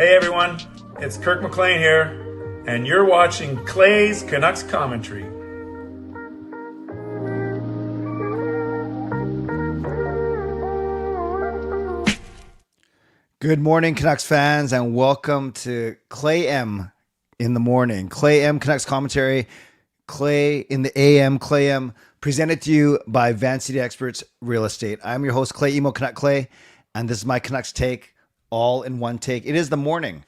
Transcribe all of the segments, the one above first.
Hey everyone, it's Kirk McLean here, and you're watching Clay's Canucks Commentary. Good morning, Canucks fans, and welcome to Clay M in the morning. Clay M Canucks Commentary, Clay in the AM, Clay M, presented to you by Van City Experts Real Estate. I'm your host, Clay Emo Canuck Clay, and this is my Canucks take, all in one take. It is the morning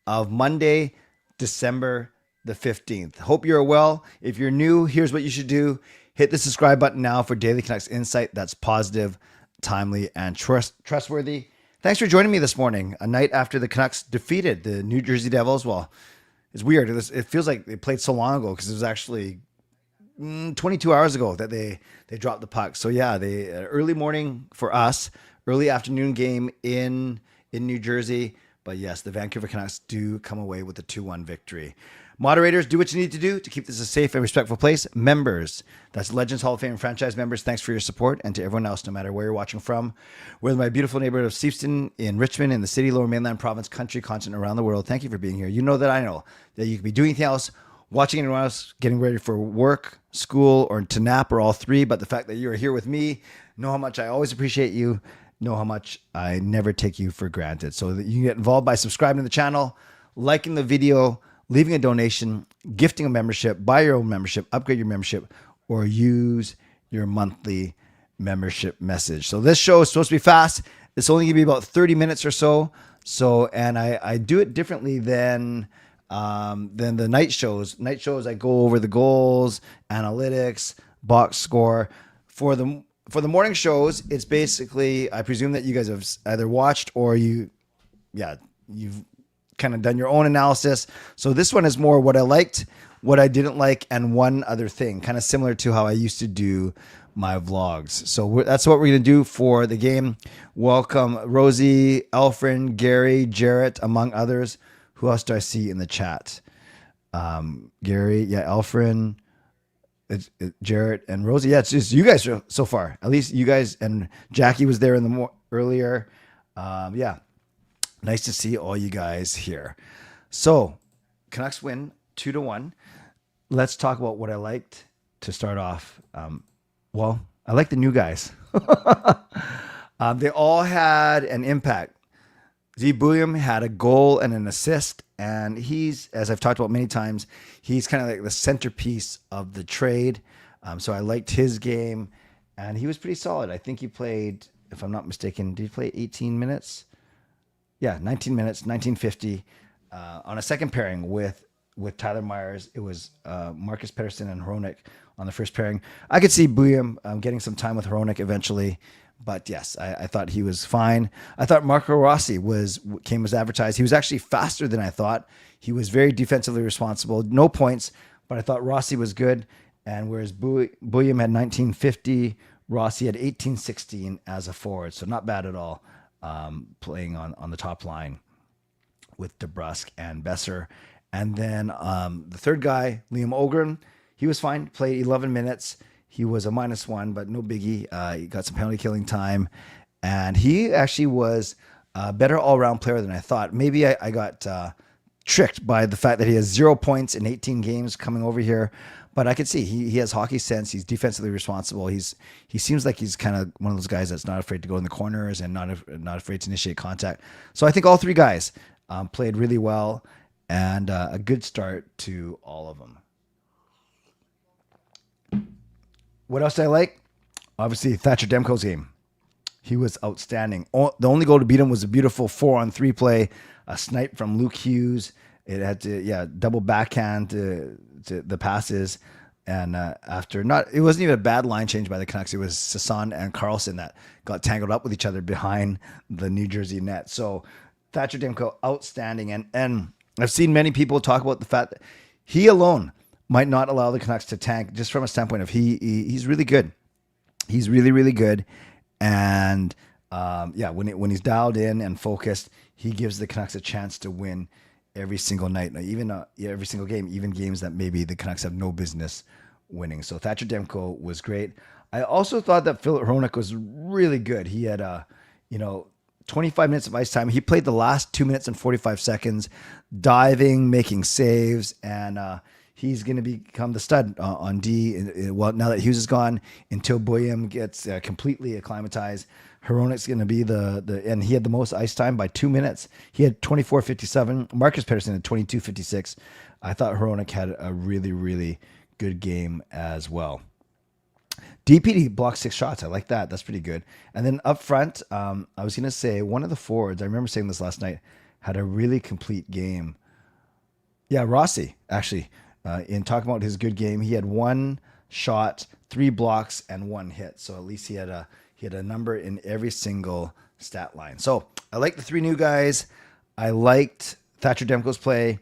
of Monday, December the 15th. Hope you're well. If you're new, here's what you should do. Hit the subscribe button now for daily Canucks insight that's positive, timely, and trustworthy. Thanks for joining me this morning, a night after the Canucks defeated the New Jersey Devils. Well, it's weird. It feels like they played so long ago because it was actually 22 hours ago that they dropped the puck. So yeah, early morning for us, early afternoon game in New Jersey. But yes, the Vancouver Canucks do come away with a 2-1 victory. Moderators, do what you need to do to keep this a safe and respectful place. Members, that's Legends Hall of Fame franchise members, thanks for your support. And to everyone else, no matter where you're watching from, whether my beautiful neighborhood of Seefston, in Richmond, in the city, Lower Mainland, province, country, continent, around the world, thank you for being here. You know that I know that you could be doing anything else, watching anyone else, getting ready for work, school, or to nap, or all three. But the fact that you're here with me, know how much I always appreciate you, know how much I never take you for granted. So that you can get involved by subscribing to the channel, liking the video, leaving a donation, gifting a membership, buy your own membership, upgrade your membership, or use your monthly membership message. So this show is supposed to be fast. It's only going to be about 30 minutes or so. And I do it differently than the night shows. Night shows, I go over the goals, analytics, box score. For the morning shows, it's basically, I presume that you guys have either watched or you've kind of done your own analysis. So this one is more what I liked, what I didn't like, and one other thing, kind of similar to how I used to do my vlogs. So that's what we're going to do for the game. Welcome Rossi, Yrvin, Gary, Jarrett, among others. Who else do I see in the chat? Gary, Yrvin, Jarrett, and Rosie. Yeah, it's just you guys so far. At least you guys, and Jackie was there in the earlier. Nice to see all you guys here. So, Canucks win 2-1. Let's talk about what I liked to start off. I like the new guys. They all had an impact. Zeev Buium had a goal and an assist, and he's, as I've talked about many times, he's kind of like the centerpiece of the trade. So I liked his game, and he was pretty solid. I think he played, if I'm not mistaken, did he play 18 minutes? Yeah, 19 minutes, 1950, on a second pairing with Tyler Myers. It was Marcus Pettersson and Hronek on the first pairing. I could see Buium getting some time with Hronek eventually, but yes, I thought he was fine. I thought Marco Rossi came as advertised. He was actually faster than I thought. He was very defensively responsible. No points, but I thought Rossi was good. And whereas Buium had 1950, Rossi had 1816 as a forward, so not bad at all. Playing on the top line with DeBrusk and Besser. And then the third guy, Liam Ohgren, he was fine, played 11 minutes. He was a -1, but no biggie. He got some penalty killing time. And he actually was a better all-around player than I thought. Maybe I got tricked by the fact that he has 0 points in 18 games coming over here. But I could see he has hockey sense. He's defensively responsible. He seems like he's kind of one of those guys that's not afraid to go in the corners and not afraid to initiate contact. So I think all three guys played really well, and a good start to all of them. What else did I like? Obviously, Thatcher Demko's game. He was outstanding. The only goal to beat him was a beautiful 4-on-3 play, a snipe from Luke Hughes. It had to double backhand to the passes, and it wasn't even a bad line change by the Canucks. It was Sasson and Carlson that got tangled up with each other behind the New Jersey net. So Thatcher Demko, outstanding, and I've seen many people talk about the fact that he alone might not allow the Canucks to tank, just from a standpoint of he's really good. He's really, really good, and when he's dialed in and focused, he gives the Canucks a chance to win every single night, even every single game, even games that maybe the Canucks have no business winning. So Thatcher Demko was great. I also thought that Philip Hronek was really good. He had 25 minutes of ice time. He played the last 2 minutes and 45 seconds, diving, making saves, and he's going to become the stud on D. Well, now that Hughes is gone, until Buium gets completely acclimatized, Hronek's going to be and he had the most ice time by 2 minutes. He had 24:57. Marcus Pettersson had 22:56. I thought Hronek had a really, really good game as well. DPD blocked 6 shots. I like that. That's pretty good. And then up front, I was going to say one of the forwards, I remember saying this last night, had a really complete game. Yeah, Rossi, actually, in talking about his good game, he had 1 shot, 3 blocks, and 1 hit. So at least he had a number in every single stat line. So I like the 3 new guys. I liked Thatcher Demko's play.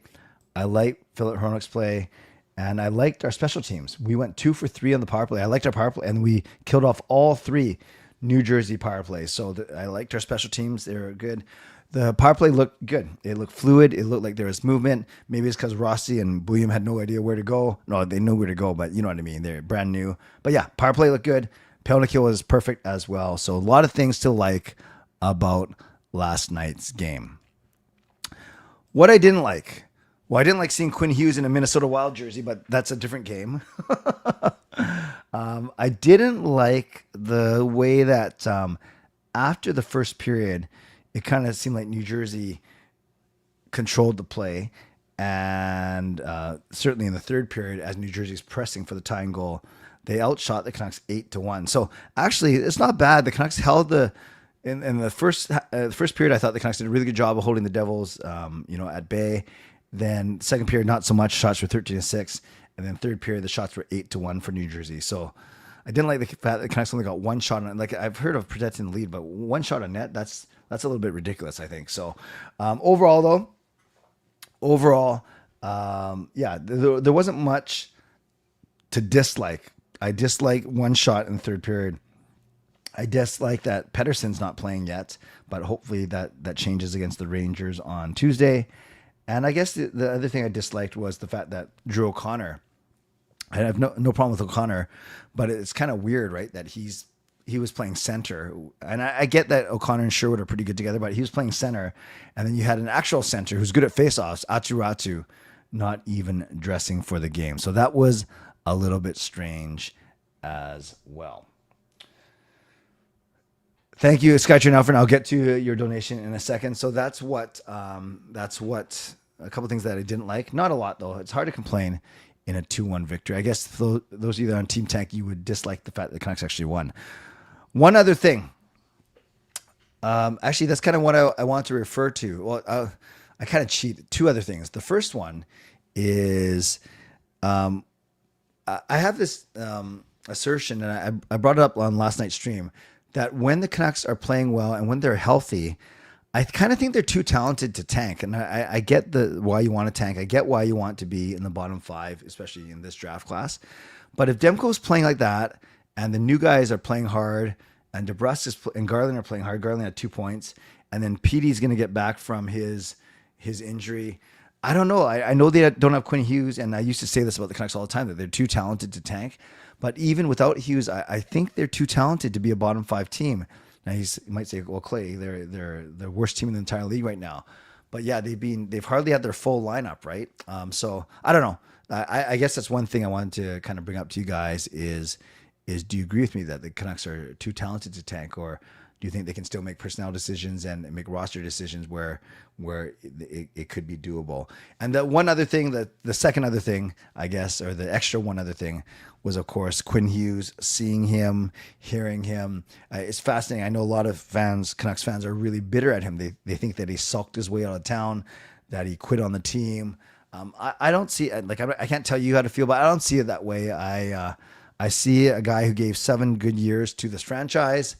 I liked Philip Hronek's play. And I liked our special teams. We went 2 for 3 on the power play. I liked our power play, and we killed off all 3 New Jersey power plays. So I liked our special teams. They were good. The power play looked good. It looked fluid. It looked like there was movement. Maybe it's because Rossi and Buium had no idea where to go. No, they knew where to go, but you know what I mean. They're brand new. But yeah, power play looked good. Penalty kill was perfect as well. So a lot of things to like about last night's game. What I didn't like. Well, I didn't like seeing Quinn Hughes in a Minnesota Wild jersey, but that's a different game. I didn't like the way that after the first period, it kind of seemed like New Jersey controlled the play. And certainly in the third period, as New Jersey's pressing for the tying goal, they outshot the Canucks 8-1. So actually, it's not bad. The Canucks held in the first period. I thought the Canucks did a really good job of holding the Devils, at bay. Then second period, not so much. Shots were 13-6, and then third period, the shots were 8-1 for New Jersey. So I didn't like the fact that the Canucks only got 1 shot on. Like I've heard of protecting the lead, but 1 shot on net, that's a little bit ridiculous, I think. So overall, there wasn't much to dislike. I dislike 1 shot in the third period. I dislike that Pettersson's not playing yet, but hopefully that changes against the Rangers on Tuesday. And I guess the other thing I disliked was the fact that Drew O'Connor, I have no problem with O'Connor, but it's kind of weird, right? That he was playing center. And I get that O'Connor and Sherwood are pretty good together, but he was playing center. And then you had an actual center who's good at faceoffs, Atu, not even dressing for the game. So that was a little bit strange as well. Thank you, Skytrain Alfred. I'll get to your donation in a second. So that's what a couple things that I didn't like. Not a lot though. It's hard to complain in a 2-1 victory. I guess those of you that are on Team Tank, you would dislike the fact that the Canucks actually won. One other thing. Actually, that's kind of what I want to refer to. Well, I kind of cheat. 2 other things. The first one is I have this assertion, and I brought it up on last night's stream, that when the Canucks are playing well and when they're healthy, I kind of think they're too talented to tank. And I get why you want to tank. I get why you want to be in the bottom 5, especially in this draft class. But if Demko's playing like that, and the new guys are playing hard, and DeBrusque and Garland are playing hard, Garland had 2 points, and then Petey's going to get back from his injury. I don't know. I know they don't have Quinn Hughes, and I used to say this about the Canucks all the time, that they're too talented to tank. But even without Hughes, I think they're too talented to be a bottom 5 team. Now you might say, well, Clay, they're the worst team in the entire league right now. But yeah, they've hardly had their full lineup, right? So I don't know. I guess that's one thing I wanted to kind of bring up to you guys is do you agree with me that the Canucks are too talented to tank, or do you think they can still make personnel decisions and make roster decisions where it could be doable? And the one other thing, the second other thing, I guess, or the extra one other thing was, of course, Quinn Hughes, seeing him, hearing him. It's fascinating. I know a lot of Canucks fans are really bitter at him. They think that he sulked his way out of town, that he quit on the team. I don't see it. Like, I can't tell you how to feel, but I don't see it that way. I see a guy who gave 7 good years to this franchise,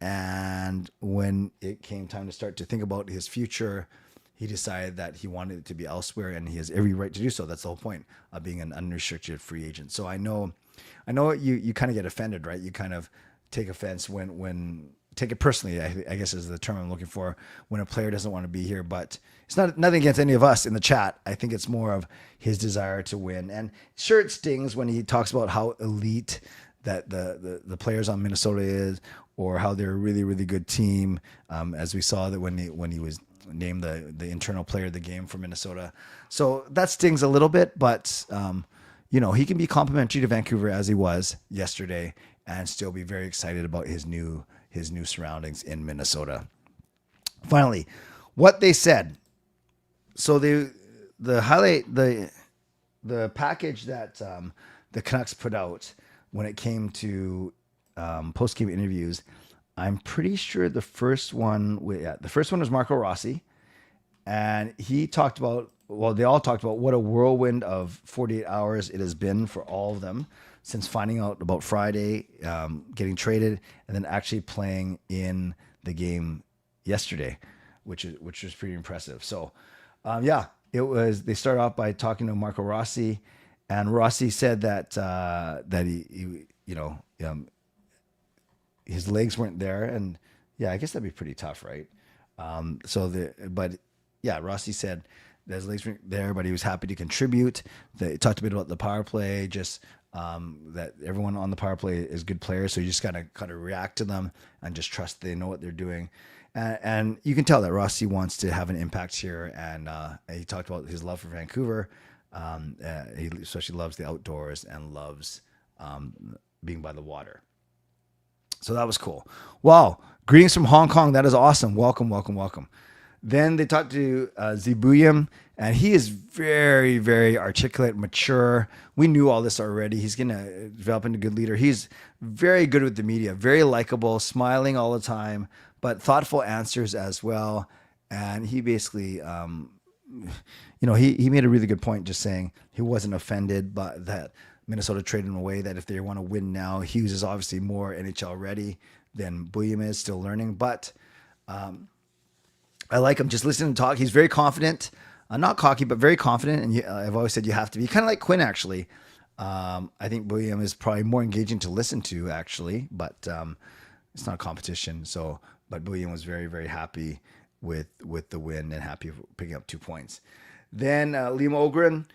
and when it came time to start to think about his future, he decided that he wanted it to be elsewhere, and he has every right to do so. That's the whole point of being an unrestricted free agent. So I know you kind of get offended, right? You kind of take offense when take it personally, I guess is the term I'm looking for, when a player doesn't want to be here. But it's nothing against any of us in the chat. I think it's more of his desire to win. And sure, it stings when he talks about how elite that the players on Minnesota is, or how they're a really, really good team. As we saw that when he was named the internal player of the game for Minnesota. So that stings a little bit, but he can be complimentary to Vancouver as he was yesterday and still be very excited about his new surroundings in Minnesota. Finally, what they said. So the highlight, the package that the Canucks put out when it came to post-game interviews, I'm pretty sure the first one was Marco Rossi, and he talked about, they all talked about what a whirlwind of 48 hours it has been for all of them since finding out about Friday, getting traded, and then actually playing in the game yesterday, which was pretty impressive. So, they started off by talking to Marco Rossi, and Rossi said that he his legs weren't there, and I guess that'd be pretty tough, right? Rossi said that his legs weren't there, but he was happy to contribute. They talked a bit about the power play, just that everyone on the power play is good players, so you just gotta kind of react to them and just trust they know what they're doing. And you can tell that Rossi wants to have an impact here, and he talked about his love for Vancouver. He especially loves the outdoors and loves being by the water. So that was cool. Wow. Greetings from Hong Kong. That is awesome. Welcome, welcome, welcome. Then they talked to Zeev Buium, and he is very, very articulate, mature. We knew all this already. He's going to develop into a good leader. He's very good with the media, very likable, smiling all the time, but thoughtful answers as well. And he basically, he made a really good point just saying he wasn't offended by that Minnesota traded him away, that if they want to win now, Hughes is obviously more NHL ready than Buium is, still learning. But I like him. Just listening to talk. He's very confident. Not cocky, but very confident. And I've always said you have to be. Kind of like Quinn, actually. I think Buium is probably more engaging to listen to, actually. But it's not a competition. But Buium was very, very happy with the win and happy picking up 2 points. Then Liam Ohgren,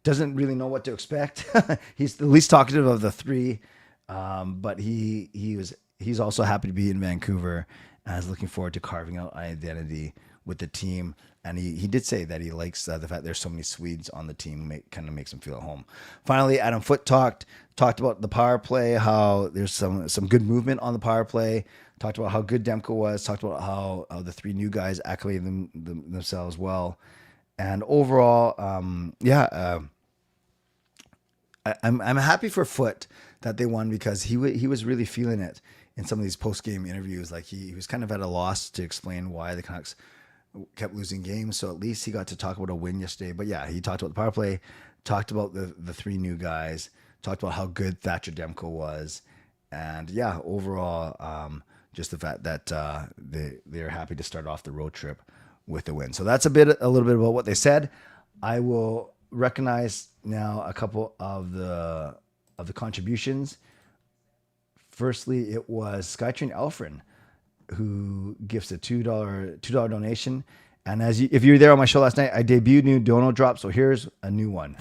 doesn't really know what to expect. He's the least talkative of the three, but he's also happy to be in Vancouver and is looking forward to carving out an identity with the team. And he did say that he likes the fact there's so many Swedes on the team, kind of makes him feel at home. Finally, Adam Foote talked about the power play, how there's some good movement on the power play. Talked about how good Demko was. Talked about how the three new guys accoladed themselves well. And overall, I'm happy for Foote that they won, because he was really feeling it in some of these post-game interviews. Like he was kind of at a loss to explain why the Canucks kept losing games. So at least he got to talk about a win yesterday. But yeah, he talked about the power play, talked about the three new guys, talked about how good Thatcher Demko was. And yeah, overall, just the fact that they're happy to start off the road trip with a win. So that's a little bit about what they said. I will recognize now a couple of the contributions. Firstly, it was Skytrain Yrvin who gifts a $2 donation. And if you were there on my show last night, I debuted new dono drop. So here's a new one.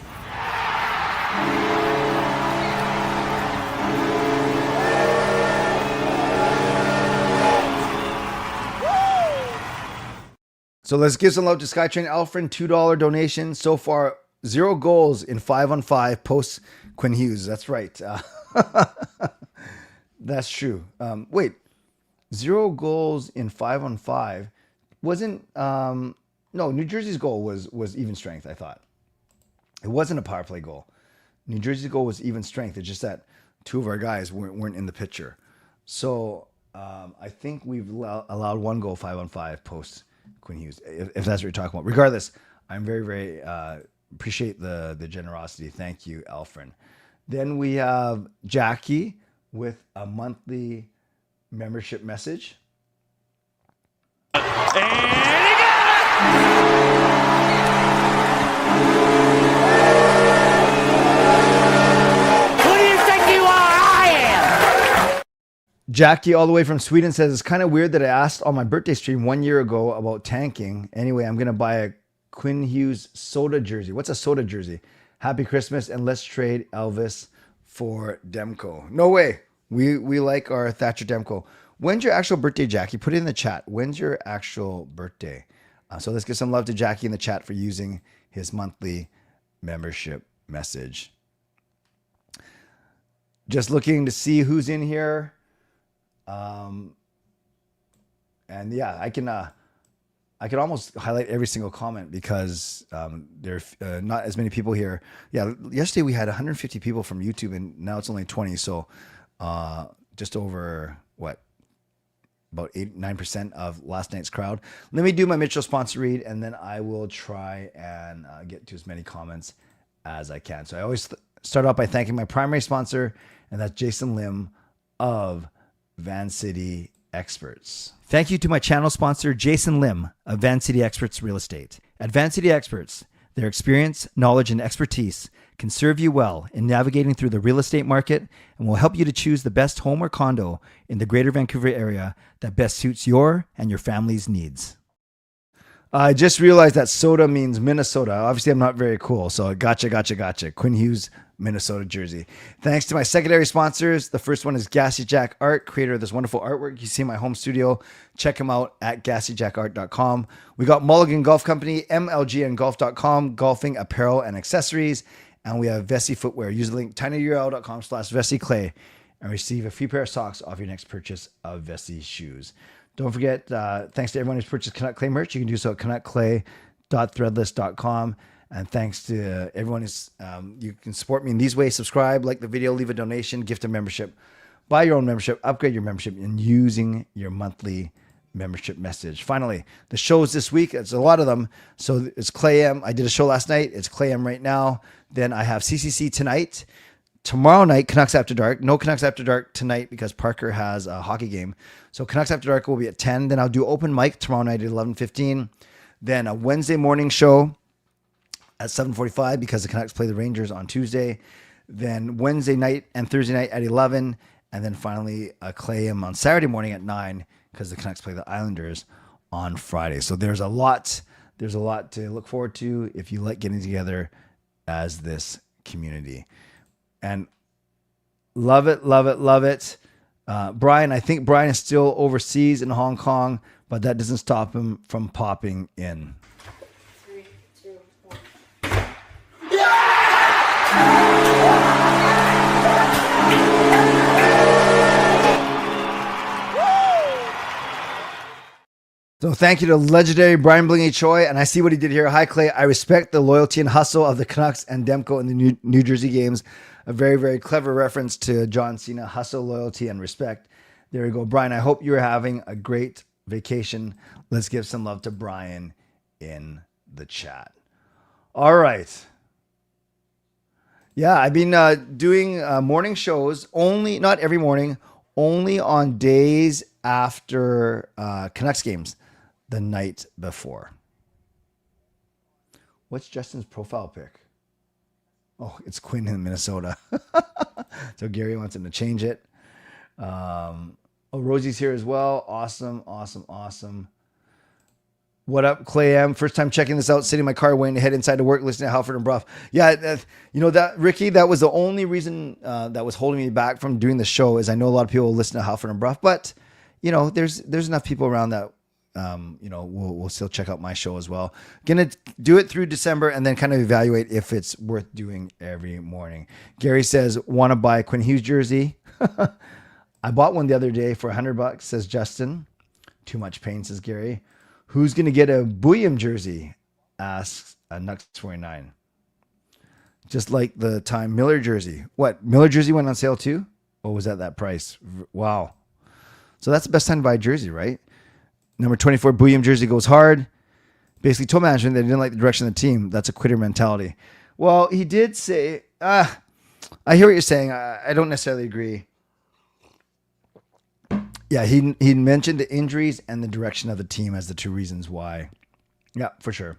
So let's give some love to Skytrain Yrvin, $2 donation. So far, 0 goals in 5-on-5 post Quinn Hughes. That's right. That's true. Wait, 0 goals in 5-on-5 wasn't. No, New Jersey's goal was even strength. I thought it wasn't a power play goal. New Jersey's goal was even strength. It's just that 2 of our guys weren't in the picture. So I think we've allowed 1 goal 5-on-5 post Quinn Hughes, if that's what you're talking about. Regardless, I'm very, very appreciate the generosity. Thank you, Yrvin. Then we have Jackie with a monthly membership message. And he got it! Who do you think you are? I am! Jackie, all the way from Sweden, says, it's kind of weird that I asked on my birthday stream 1 year ago about tanking. Anyway, I'm going to buy a Quinn Hughes soda jersey. What's a soda jersey? Happy Christmas, and let's trade Elvis for Demko. No way. We like our Thatcher Demko. When's your actual birthday, Jackie? Put it in the chat. When's your actual birthday? So let's give some love to Jackie in the chat for using his monthly membership message. Just looking to see who's in here. And yeah, I can almost highlight every single comment because there are not as many people here. Yeah, yesterday we had 150 people from YouTube, and now it's only 20. So just over what? About 9% of last night's crowd. Let me do my Mitchell sponsor read, and then I will try and get to as many comments as I can. So I always start off by thanking my primary sponsor, and that's Jason Lim of Van City Experts. Thank you to my channel sponsor, Jason Lim of Van City Experts Real Estate. At Van City Experts, their experience, knowledge, and expertise can serve you well in navigating through the real estate market and will help you to choose the best home or condo in the greater Vancouver area that best suits your and your family's needs. I just realized that soda means Minnesota. Obviously, I'm not very cool, so gotcha. Quinn Hughes, Minnesota jersey. Thanks to my secondary sponsors. The first one is Gassy Jack Art, creator of this wonderful artwork you see in my home studio. Check him out at gassyjackart.com. We got Mulligan Golf Company, mlgngolf.com, golfing apparel and accessories. And we have Vessi Footwear. Use the link tinyurl.com/VessiClay and receive a free pair of socks off your next purchase of Vessi shoes. Don't forget, thanks to everyone who's purchased Canuck Clay merch. You can do so at canuckclay.threadless.com. And thanks to everyone who's, you can support me in these ways. Subscribe, like the video, leave a donation, gift a membership, buy your own membership, upgrade your membership, and using your monthly membership message. Finally, the shows this week, it's a lot of them. So it's Clay M. I did a show last night. It's Clay M right now. Then I have CCC tonight. Tomorrow night, Canucks After Dark. No Canucks After Dark tonight because Parker has a hockey game. So Canucks After Dark will be at 10. Then I'll do open mic tomorrow night at 11:15. Then a Wednesday morning show at 7:45 because the Canucks play the Rangers on Tuesday. Then Wednesday night and Thursday night at 11. And then finally a Clay M on Saturday morning at 9 because the Canucks play the Islanders on Friday. So there's a lot to look forward to if you like getting together as this community. And love it. Brian, I think Brian is still overseas in Hong Kong, but that doesn't stop him from popping in. 3, 2, 1. So thank you to legendary Brian Blingy Choi, and I see what he did here. Hi, Clay. I respect the loyalty and hustle of the Canucks and Demko in the New Jersey games. A very, very clever reference to John Cena. Hustle, loyalty, and respect. There we go. Brian, I hope you're having a great vacation. Let's give some love to Brian in the chat. All right. Yeah, I've been doing morning shows, only, not every morning, only on days after Canucks games. The night before. What's Justin's profile pic? Oh, it's Quinn in Minnesota. So Gary wants him to change it. Oh, Rosie's here as well. Awesome. What up, Clay M? First time checking this out, sitting in my car waiting to head inside to work, listening to Halford and Bruff. Yeah, you know that, Ricky, that was the only reason that was holding me back from doing the show is I know a lot of people listen to Halford and Bruff, but you know, there's enough people around that you know, we'll still check out my show as well. Gonna do it through December and then kind of evaluate if it's worth doing every morning. Gary says, want to buy a Quinn Hughes jersey? I bought one the other day for $100, says Justin. Too much pain, says Gary. Who's gonna get a Buium jersey? Asks a Nux 49. Just like the time Miller jersey. What, Miller jersey went on sale too? Or was that price? Wow. So that's the best time to buy a jersey, right? Number 24 Buium jersey goes hard. Basically told management they didn't like the direction of the team. That's a quitter mentality. Well, he did say, I hear what you're saying. I don't necessarily agree. Yeah, he mentioned the injuries and the direction of the team as the two reasons why. Yeah, for sure.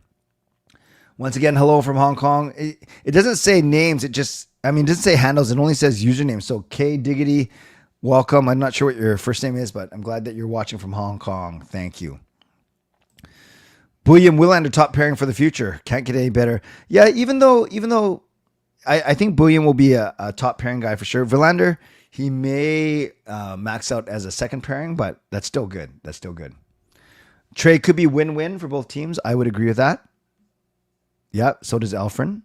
Once again, hello from Hong Kong. It doesn't say names. It doesn't say handles. It only says usernames. So K Diggity, welcome. I'm not sure what your first name is, but I'm glad that you're watching from Hong Kong. Thank you. Buium Willander top pairing for the future. Can't get any better. Yeah, even though I think Buium will be a top pairing guy for sure. Verlander, he may max out as a second pairing, but that's still good. That's still good. Trade could be win-win for both teams. I would agree with that. Yeah, so does Alfred.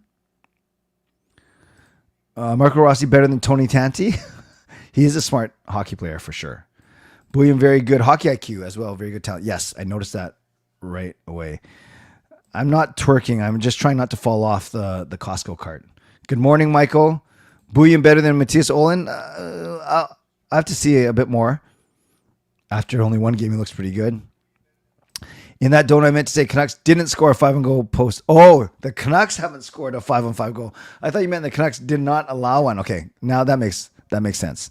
Marco Rossi better than Tony Tanti. He is a smart hockey player for sure. Buium, very good hockey IQ as well. Very good talent. Yes, I noticed that right away. I'm not twerking. I'm just trying not to fall off the Costco cart. Good morning, Michael. Buium better than Matthias Olin. I have to see a bit more. After only one game, he looks pretty good. In that donut, I meant to say Canucks didn't score a 5-on-goal post. Oh, the Canucks haven't scored a 5-on-5 goal. I thought you meant the Canucks did not allow one. Okay, now that makes sense.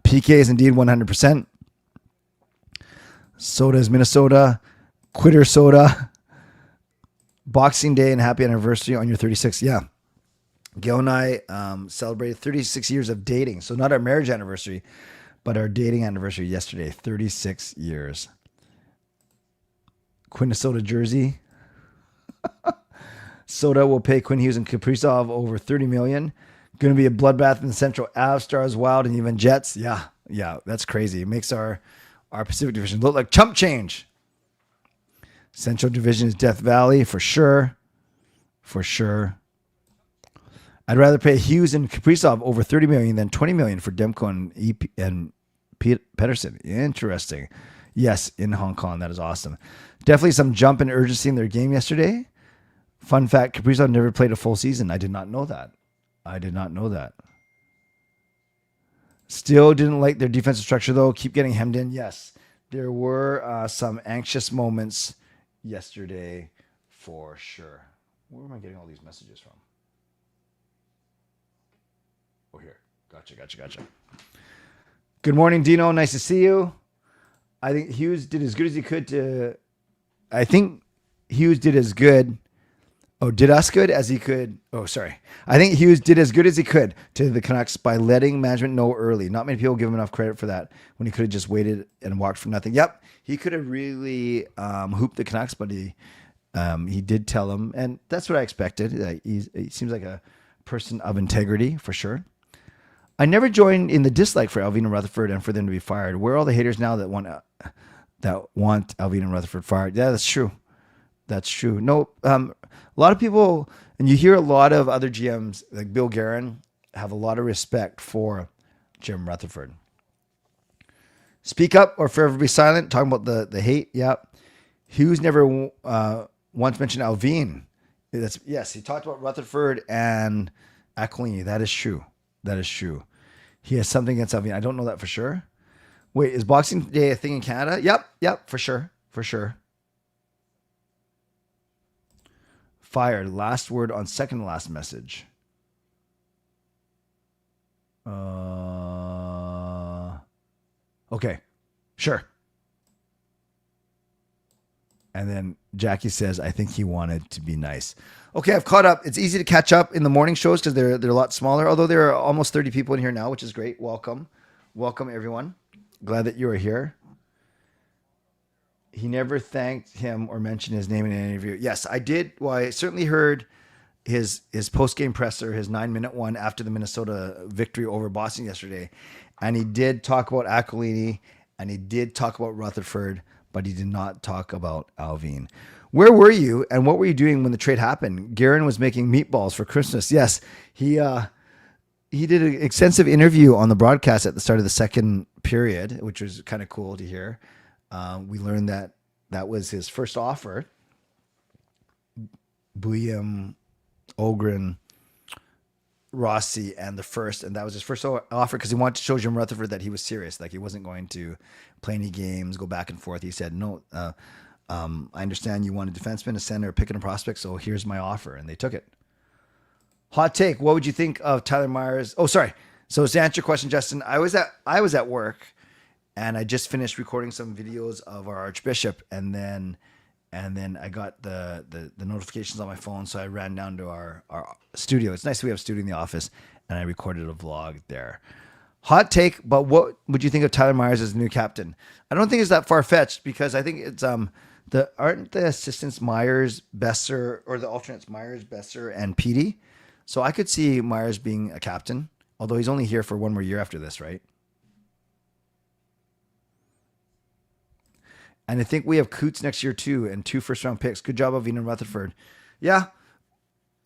PK is indeed 100%. Soda is Minnesota. Quitter Soda. Boxing Day and happy anniversary on your 36th. Yeah. Gail and I celebrated 36 years of dating. So not our marriage anniversary, but our dating anniversary yesterday. 36 years. Quinn Soda jersey. Soda will pay Quinn Hughes and Kaprizov over $30 million. Going to be a bloodbath in the Central. Avs, Stars, Wild, and even Jets. Yeah, that's crazy. It makes our Pacific Division look like chump change. Central Division is Death Valley for sure. For sure. I'd rather pay Hughes and Kaprizov over $30 million than $20 million for Demko and Pedersen. Interesting. Yes, in Hong Kong. That is awesome. Definitely some jump in urgency in their game yesterday. Fun fact, Kaprizov never played a full season. I did not know that. Still didn't like their defensive structure, though. Keep getting hemmed in. Yes, there were some anxious moments yesterday for sure. Where am I getting all these messages from? Oh, here. Gotcha. Good morning, Dino. Nice to see you. I think Hughes did as good as he could to... I think Hughes did as good... Oh, did us good as he could... Oh, sorry. I think Hughes did as good as he could to the Canucks by letting management know early. Not many people give him enough credit for that when he could have just waited and walked for nothing. Yep, he could have really hooped the Canucks, but he did tell them, and that's what I expected. He seems like a person of integrity, for sure. I never joined in the dislike for Yrvin and Rutherford and for them to be fired. Where are all the haters now that want Yrvin and Rutherford fired? Yeah, that's true. No, a lot of people, and you hear a lot of other GMs like Bill Guerin have a lot of respect for Jim Rutherford. Speak up or forever be silent. Talking about the hate. Yeah. Hughes never once mentioned Yrvin. Yes, he talked about Rutherford and Aquilini. That is true. He has something against Yrvin. I don't know that for sure. Wait, is Boxing Day a thing in Canada? Yep, for sure. Fired. Last word on second to last message. Okay, sure. And then Jackie says, I think he wanted to be nice. Okay, I've caught up. It's easy to catch up in the morning shows because they're a lot smaller, although there are almost 30 people in here now, which is great. Welcome, everyone. Glad that you are here. He never thanked him or mentioned his name in an interview. Yes, I did. Well, I certainly heard his post-game presser, his 9-minute one after the Minnesota victory over Boston yesterday. And he did talk about Aquilini and he did talk about Rutherford, but he did not talk about Yrvin. Where were you and what were you doing when the trade happened? Guerin was making meatballs for Christmas. Yes, he did an extensive interview on the broadcast at the start of the second period, which was kind of cool to hear. We learned that was his first offer. Buium, Ohgren, Rossi, and that was his first offer because he wanted to show Jim Rutherford that he was serious, like he wasn't going to play any games, go back and forth. He said, "No, I understand you want a defenseman, a center, picking a prospect, so here's my offer," and they took it. Hot take: what would you think of Tyler Myers? Oh, sorry. So to answer your question, Justin, I was at work. And I just finished recording some videos of our Archbishop, and then I got the notifications on my phone, so I ran down to our studio. It's nice that we have a studio in the office, and I recorded a vlog there. Hot take, but what would you think of Tyler Myers as the new captain? I don't think it's that far-fetched because I think it's aren't the assistants Myers, Besser, or the alternates Myers, Besser, and Petey? So I could see Myers being a captain, although he's only here for one more year after this, right? And I think we have Coots next year too, and 2 first-round picks. Good job, Alvin and Rutherford. Yeah,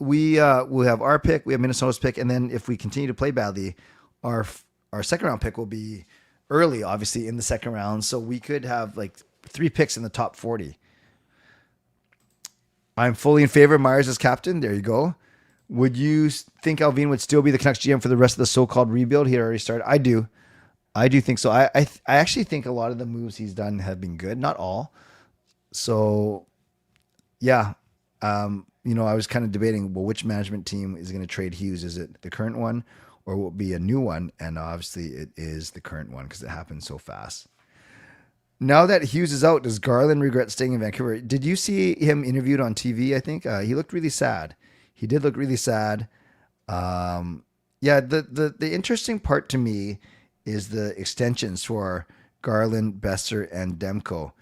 we'll have our pick, we have Minnesota's pick, and then if we continue to play badly, our second-round pick will be early, obviously, in the second round. So we could have like 3 picks in the top 40. I'm fully in favor of Myers as captain. There you go. Would you think Alvin would still be the Canucks GM for the rest of the so-called rebuild? He had already started. I do think so. I actually think a lot of the moves he's done have been good, not all. So, yeah, I was kind of debating, well, which management team is going to trade Hughes? Is it the current one, or will it be a new one? And obviously, it is the current one because it happened so fast. Now that Hughes is out, does Garland regret staying in Vancouver? Did you see him interviewed on TV? I think he looked really sad. He did look really sad. The interesting part to me is the extensions for Garland, Besser, and Demko.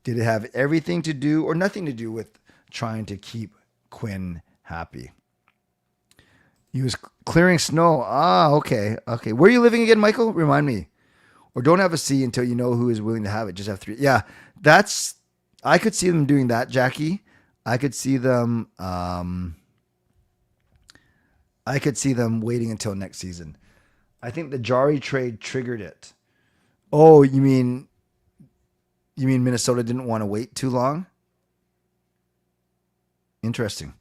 Did it have everything to do or nothing to do with trying to keep Quinn happy? He was clearing snow. Okay. Where are you living again, Michael? Remind me. Or don't have a C until you know who is willing to have it. Just have 3. Yeah, I could see them doing that, Jackie. I could see them waiting until next season. I think the Jari trade triggered it. Oh, you mean Minnesota didn't want to wait too long? Interesting.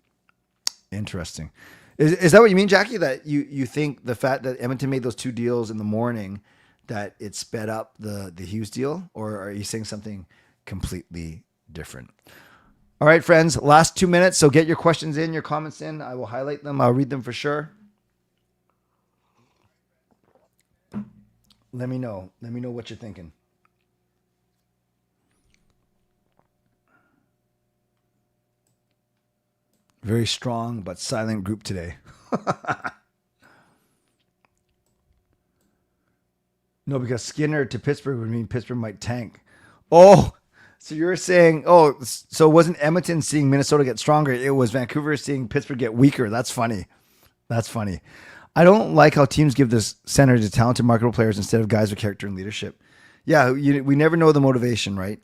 Is that what you mean, Jackie? That you think the fact that Edmonton made those 2 deals in the morning, that it sped up the Hughes deal? Or are you saying something completely different? All right, friends, last 2 minutes. So get your questions in, your comments in. I will highlight them. I'll read them for sure. Let me know what you're thinking. Very strong but silent group today. No, because Skinner to Pittsburgh would mean Pittsburgh might tank. Oh, so you're saying, so it wasn't Edmonton seeing Minnesota get stronger. It was Vancouver seeing Pittsburgh get weaker. That's funny. I don't like how teams give this center to talented, marketable players instead of guys with character and leadership. Yeah, we never know the motivation, right?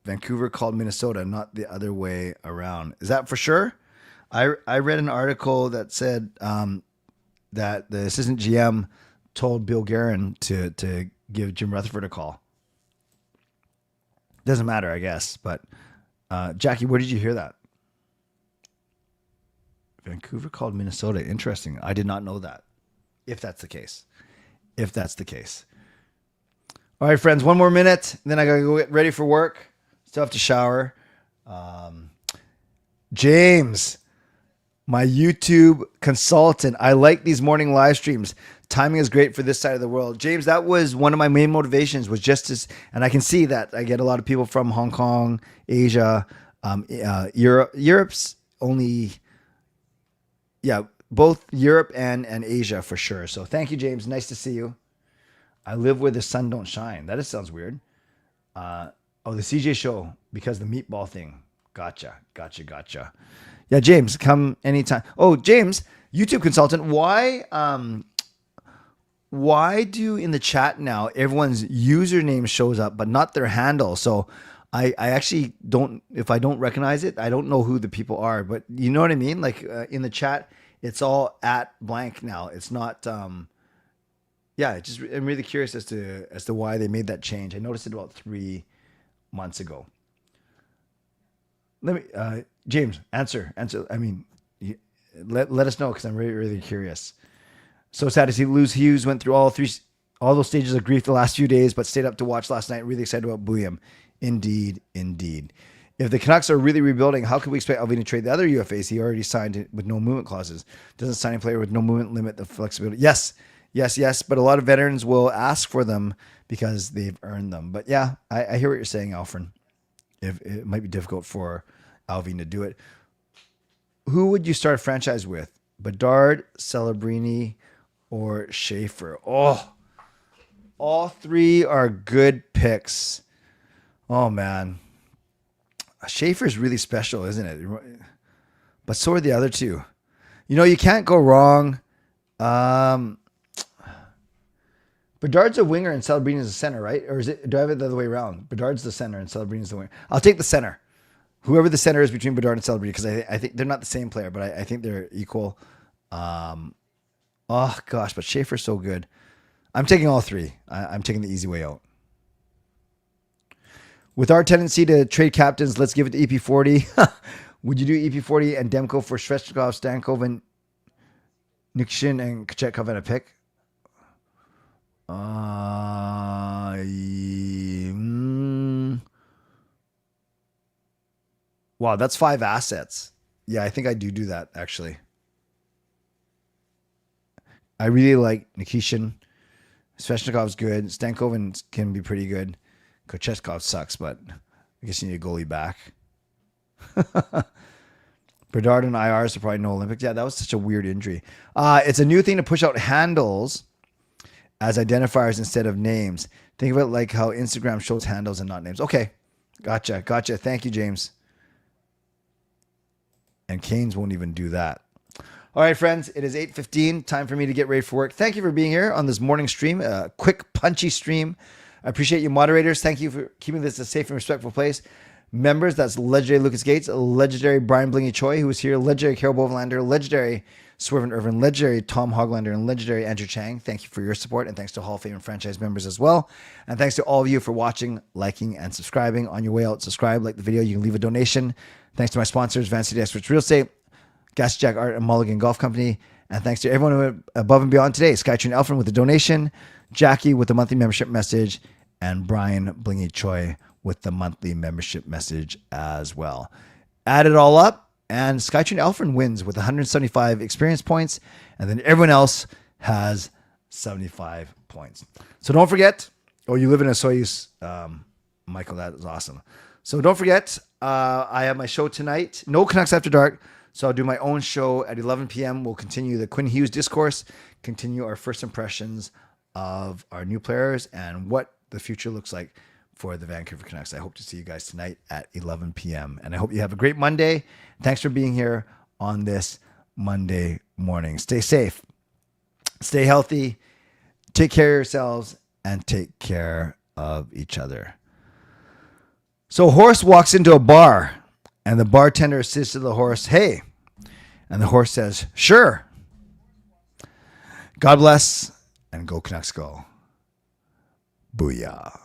Vancouver called Minnesota, not the other way around. Is that for sure? I read an article that said that the assistant GM told Bill Guerin to give Jim Rutherford a call. Doesn't matter, I guess. But Jackie, where did you hear that? Vancouver called Minnesota. Interesting. I did not know that. If that's the case. All right, friends, 1 more minute. Then I got to go get ready for work. Still have to shower. James, my YouTube consultant. I like these morning live streams. Timing is great for this side of the world. James, that was one of my main motivations, was just as, and I can see that I get a lot of people from Hong Kong, Asia, Europe's only, both Europe and Asia for sure. So thank you, James. Nice to see you. I live where the sun don't shine. That just sounds weird. The CJ show, because the meatball thing. Gotcha. Yeah, James, come anytime. Oh, James, YouTube consultant, why do in the chat now everyone's username shows up but not their handle? So I actually don't, if I don't recognize it, I don't know who the people are, but you know what I mean? Like in the chat, it's all at blank now. It's not, I'm really curious as to why they made that change. I noticed it about 3 months ago. Let me, James, answer. I mean, let us know, because I'm really, really curious. So sad to see lose Hughes. Went through all those stages of grief the last few days, but stayed up to watch last night. Really excited about Buium. Indeed. If the Canucks are really rebuilding, how can we expect Alvin to trade the other UFAs he already signed with no movement clauses? Doesn't signing a player with no movement limit the flexibility? Yes. But a lot of veterans will ask for them because they've earned them. But yeah, I hear what you're saying, Alfred. If it might be difficult for Alvin to do it. Who would you start a franchise with? Bedard, Celebrini, or Schaefer? Oh, all 3 are good picks. Oh, man. Schaefer's really special, isn't it? But so are the other 2. You know, you can't go wrong. Bedard's a winger and Celebrini is a center, right? Or do I have it the other way around? Bedard's the center and Celebrini is the winger. I'll take the center. Whoever the center is between Bedard and Celebrini, because I think they're not the same player, but I think they're equal. Oh, gosh, but Schaefer's so good. I'm taking all three. I'm taking the easy way out. With our tendency to trade captains, let's give it to EP40. Would you do EP40 and Demko for Svechnikov, Stankov, and Nikishin and Kachetkov and a pick? Wow, that's 5 assets. Yeah, I think I do that, actually. I really like Nikishin. Svechnikov's good. Stankoven can be pretty good. Kochetkov sucks, but I guess you need a goalie back. Bedard and IRs are probably no Olympics. Yeah, that was such a weird injury. It's a new thing to push out handles as identifiers instead of names. Think of it like how Instagram shows handles and not names. Okay, gotcha. Thank you, James. And Canes won't even do that. All right, friends, it is 8:15. Time for me to get ready for work. Thank you for being here on this morning stream, a quick, punchy stream. I appreciate you, moderators. Thank you for keeping this a safe and respectful place. Members, that's legendary Lucas Gates, legendary Brian Blingy Choi, who was here, legendary Carol Bovenlander, legendary Swervin Yrvin, legendary Tom Hoglander, and legendary Andrew Chang. Thank you for your support, and thanks to Hall of Fame and franchise members as well. And thanks to all of you for watching, liking, and subscribing. On your way out, subscribe, like the video. You can leave a donation. Thanks to my sponsors, Van City Experts Real Estate, Gas Jack Art, and Mulligan Golf Company. And thanks to everyone who went above and beyond today. Skytrain Elfrin with the donation, Jackie with the monthly membership message, and Brian Blingy Choi with the monthly membership message as well. Add it all up, and Skytrain Elfrin wins with 175 experience points, and then everyone else has 75 points. So don't forget, you live in a Soyuz, Michael, that is awesome. So don't forget, I have my show tonight. No Canucks After Dark. So I'll do my own show at 11 p.m. We'll continue the Quinn Hughes discourse, continue our first impressions of our new players and what the future looks like for the Vancouver Canucks. I hope to see you guys tonight at 11 p.m. And I hope you have a great Monday. Thanks for being here on this Monday morning. Stay safe, stay healthy, take care of yourselves, and take care of each other. So Horse walks into a bar, and the bartender says to the horse, "Hey." And the horse says, "Sure." God bless, and go Canucks go. Booyah.